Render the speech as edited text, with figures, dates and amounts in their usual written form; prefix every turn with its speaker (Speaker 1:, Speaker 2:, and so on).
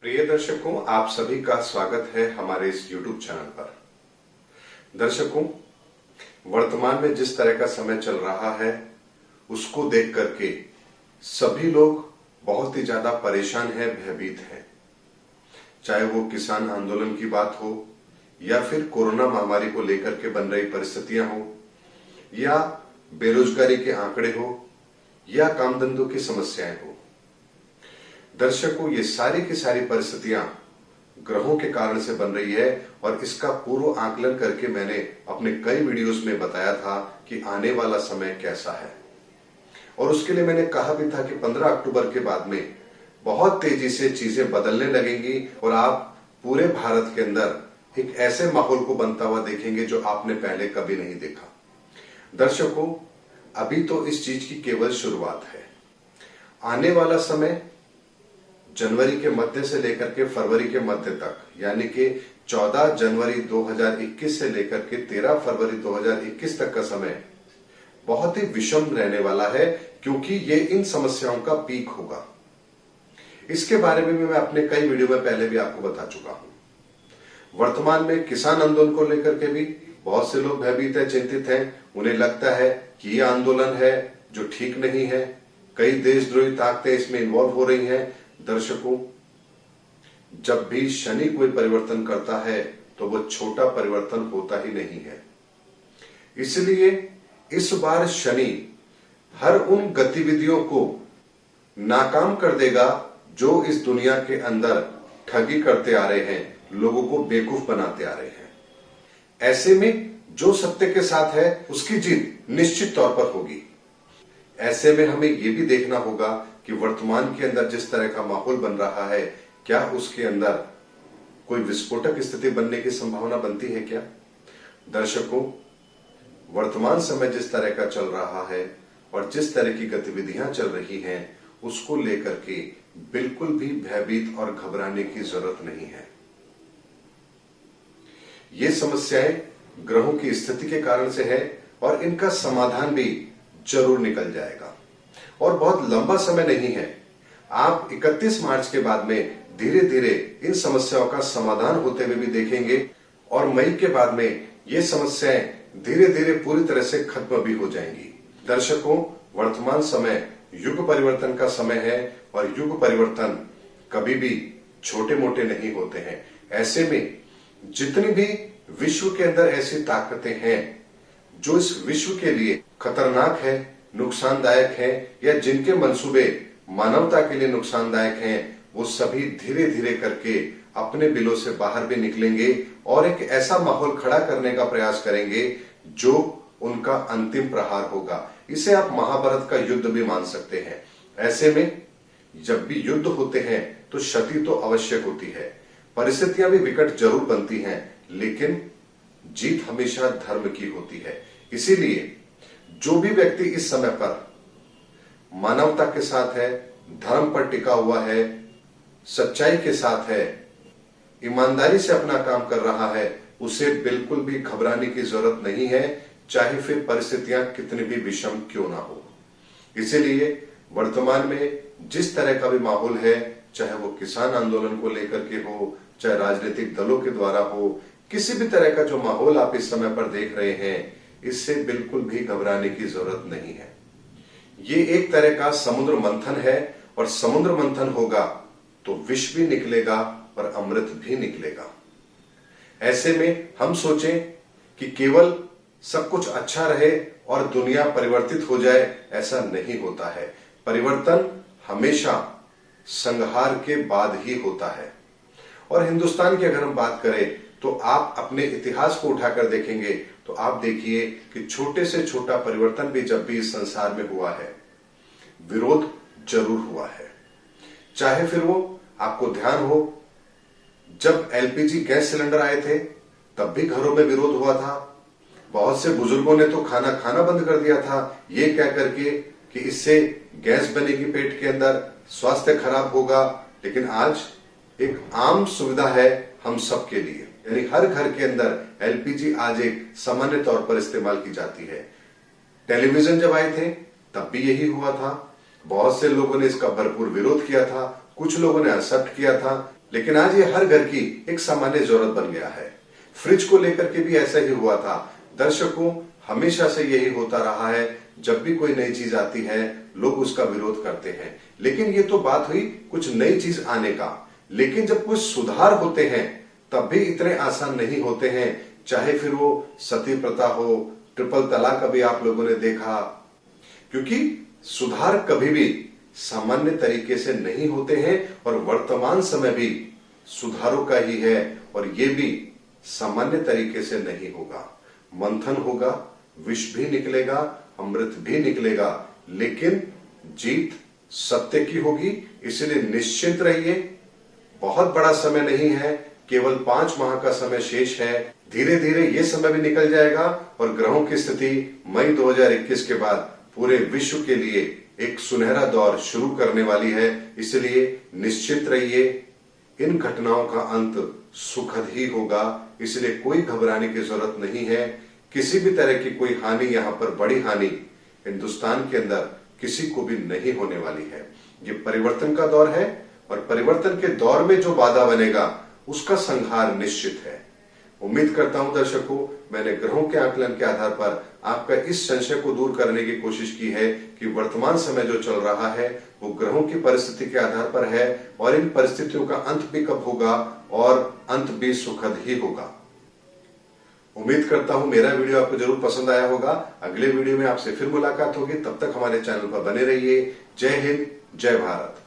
Speaker 1: प्रिय दर्शकों, आप सभी का स्वागत है हमारे इस YouTube चैनल पर। दर्शकों, वर्तमान में जिस तरह का समय चल रहा है उसको देख करके सभी लोग बहुत ही ज्यादा परेशान हैं, भयभीत हैं। चाहे वो किसान आंदोलन की बात हो या फिर कोरोना महामारी को लेकर के बन रही परिस्थितियां हो या बेरोजगारी के आंकड़े हो या काम धंधों की समस्याएं हो। दर्शकों, ये सारी की सारी परिस्थितियां ग्रहों के कारण से बन रही है और इसका पूर्व आकलन करके मैंने अपने कई वीडियोस में बताया था कि आने वाला समय कैसा है। और उसके लिए मैंने कहा भी था कि 15 अक्टूबर के बाद में बहुत तेजी से चीजें बदलने लगेंगी और आप पूरे भारत के अंदर एक ऐसे माहौल को बनता हुआ देखेंगे जो आपने पहले कभी नहीं देखा। दर्शकों, अभी तो इस चीज की केवल शुरुआत है। आने वाला समय जनवरी के मध्य से लेकर के फरवरी के मध्य तक, यानी कि 14 जनवरी 2021 से लेकर के 13 फरवरी 2021 तक का समय बहुत ही विषम रहने वाला है, क्योंकि ये इन समस्याओं का पीक होगा। इसके बारे में मैं अपने कई वीडियो में पहले भी आपको बता चुका हूं। वर्तमान में किसान आंदोलन को लेकर के भी बहुत से लोग भयभीत है, चिंतित हैं। उन्हें लगता है कि यह आंदोलन है जो ठीक नहीं है। कई देशद्रोही ताकतें इसमें इन्वॉल्व हो रही हैं। दर्शकों, जब भी शनि कोई परिवर्तन करता है तो वो छोटा परिवर्तन होता ही नहीं है। इसलिए इस बार शनि हर उन गतिविधियों को नाकाम कर देगा जो इस दुनिया के अंदर ठगी करते आ रहे हैं, लोगों को बेवकूफ बनाते आ रहे हैं। ऐसे में जो सत्य के साथ है उसकी जीत निश्चित तौर पर होगी। ऐसे में हमें यह भी देखना होगा कि वर्तमान के अंदर जिस तरह का माहौल बन रहा है, क्या उसके अंदर कोई विस्फोटक स्थिति बनने की संभावना बनती है क्या? दर्शकों, वर्तमान समय जिस तरह का चल रहा है और जिस तरह की गतिविधियां चल रही हैं, उसको लेकर के बिल्कुल भी भयभीत और घबराने की जरूरत नहीं है। ये समस्याएं ग्रहों की स्थिति के कारण से है और इनका समाधान भी जरूर निकल जाएगा और बहुत लंबा समय नहीं है। आप 31 मार्च के बाद में धीरे धीरे इन समस्याओं का समाधान होते हुए भी देखेंगे और मई के बाद में ये समस्याएं धीरे धीरे पूरी तरह से खत्म भी हो जाएंगी। दर्शकों, वर्तमान समय युग परिवर्तन का समय है और युग परिवर्तन कभी भी छोटे मोटे नहीं होते हैं। ऐसे में जितनी भी विश्व के अंदर ऐसी ताकतें हैं जो इस विश्व के लिए खतरनाक है, नुकसानदायक है या जिनके मंसूबे मानवता के लिए नुकसानदायक हैं, वो सभी धीरे धीरे करके अपने बिलों से बाहर भी निकलेंगे और एक ऐसा माहौल खड़ा करने का प्रयास करेंगे जो उनका अंतिम प्रहार होगा। इसे आप महाभारत का युद्ध भी मान सकते हैं। ऐसे में जब भी युद्ध होते हैं तो क्षति तो अवश्य होती है, परिस्थितियां भी विकट जरूर बनती हैं, लेकिन जीत हमेशा धर्म की होती है। इसीलिए जो भी व्यक्ति इस समय पर मानवता के साथ है, धर्म पर टिका हुआ है, सच्चाई के साथ है, ईमानदारी से अपना काम कर रहा है, उसे बिल्कुल भी घबराने की जरूरत नहीं है, चाहे फिर परिस्थितियां कितनी भी विषम क्यों ना हो। इसीलिए वर्तमान में जिस तरह का भी माहौल है, चाहे वो किसान आंदोलन को लेकर के हो, चाहे राजनीतिक दलों के द्वारा हो, किसी भी तरह का जो माहौल आप इस समय पर देख रहे हैं, इससे बिल्कुल भी घबराने की जरूरत नहीं है। ये एक तरह का समुद्र मंथन है और समुद्र मंथन होगा तो विष भी निकलेगा और अमृत भी निकलेगा। ऐसे में हम सोचें कि केवल सब कुछ अच्छा रहे और दुनिया परिवर्तित हो जाए, ऐसा नहीं होता है। परिवर्तन हमेशा संहार के बाद ही होता है। और हिंदुस्तान की अगर हम बात करें तो आप अपने इतिहास को उठाकर देखेंगे तो आप देखिए कि छोटे से छोटा परिवर्तन भी जब भी इस संसार में हुआ है, विरोध जरूर हुआ है। चाहे फिर वो आपको ध्यान हो, जब एलपीजी गैस सिलेंडर आए थे तब भी घरों में विरोध हुआ था। बहुत से बुजुर्गों ने तो खाना खाना बंद कर दिया था, ये कह करके कि इससे गैस बनेगी पेट के अंदर, स्वास्थ्य खराब होगा। लेकिन आज एक आम सुविधा है हम सबके लिए, यानी हर घर के अंदर एलपीजी आज एक सामान्य तौर पर इस्तेमाल की जाती है। टेलीविजन जब आए थे तब भी यही हुआ था। बहुत से लोगों ने इसका भरपूर विरोध किया था, कुछ लोगों ने एक्सेप्ट किया था, लेकिन आज ये हर घर की एक सामान्य जरूरत बन गया है। फ्रिज को लेकर के भी ऐसा ही हुआ था। दर्शकों, हमेशा से यही होता रहा है, जब भी कोई नई चीज आती है लोग उसका विरोध करते हैं। लेकिन ये तो बात हुई कुछ नई चीज आने का, लेकिन जब कुछ सुधार होते हैं तब भी इतने आसान नहीं होते हैं। चाहे फिर वो सती प्रथा हो, ट्रिपल तलाक अभी आप लोगों ने देखा, क्योंकि सुधार कभी भी सामान्य तरीके से नहीं होते हैं और वर्तमान समय भी सुधारों का ही है और ये भी सामान्य तरीके से नहीं होगा। मंथन होगा, विष भी निकलेगा, अमृत भी निकलेगा, लेकिन जीत सत्य की होगी। इसलिए निश्चिंत रहिए, बहुत बड़ा समय नहीं है, केवल 5 माह का समय शेष है। धीरे धीरे ये समय भी निकल जाएगा और ग्रहों की स्थिति मई 2021 के बाद पूरे विश्व के लिए एक सुनहरा दौर शुरू करने वाली है। इसलिए निश्चित रहिए, इन घटनाओं का अंत सुखद ही होगा। इसलिए कोई घबराने की जरूरत नहीं है। किसी भी तरह की कोई हानि, यहां पर बड़ी हानि हिंदुस्तान के अंदर किसी को भी नहीं होने वाली है। ये परिवर्तन का दौर है और परिवर्तन के दौर में जो बाधा बनेगा उसका संहार निश्चित है। उम्मीद करता हूं दर्शकों, मैंने ग्रहों के आकलन के आधार पर आपका इस संशय को दूर करने की कोशिश की है कि वर्तमान समय जो चल रहा है वो ग्रहों की परिस्थिति के आधार पर है और इन परिस्थितियों का अंत भी कब होगा और अंत भी सुखद ही होगा। उम्मीद करता हूं मेरा वीडियो आपको जरूर पसंद आया होगा। अगले वीडियो में आपसे फिर मुलाकात होगी, तब तक हमारे चैनल पर बने रहिए। जय हिंद, जय भारत।